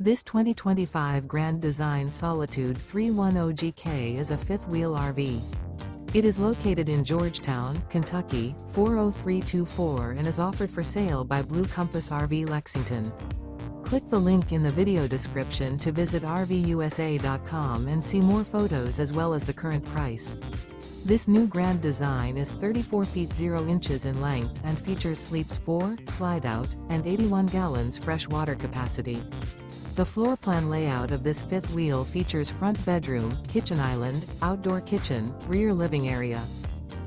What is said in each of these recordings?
This 2025 Grand Design Solitude 310GK is a fifth-wheel RV. It is located in Georgetown, Kentucky, 40324 and is offered for sale by Blue Compass RV Lexington. Click the link in the video description to visit RVUSA.com and see more photos as well as the current price. This new Grand Design is 34 feet 0 inches in length and features sleeps 4, slide-out, and 81 gallons fresh water capacity. The floor plan layout of this fifth wheel features front bedroom, kitchen island, outdoor kitchen, rear living area.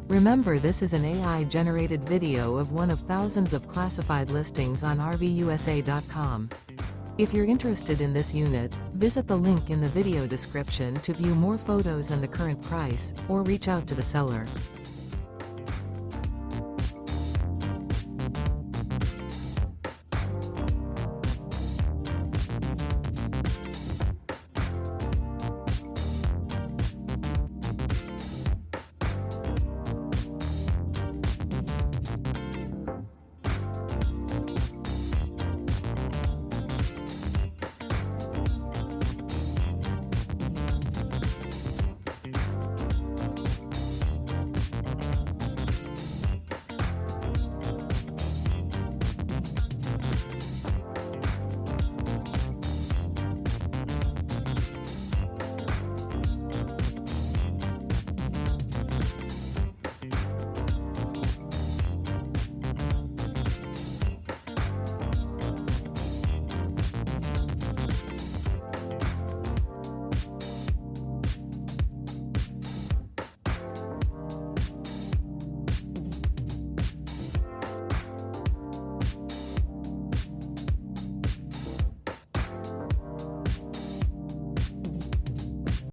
Remember, this is an AI-generated video of one of thousands of classified listings on RVUSA.com. If you're interested in this unit, visit the link in the video description to view more photos and the current price, or reach out to the seller.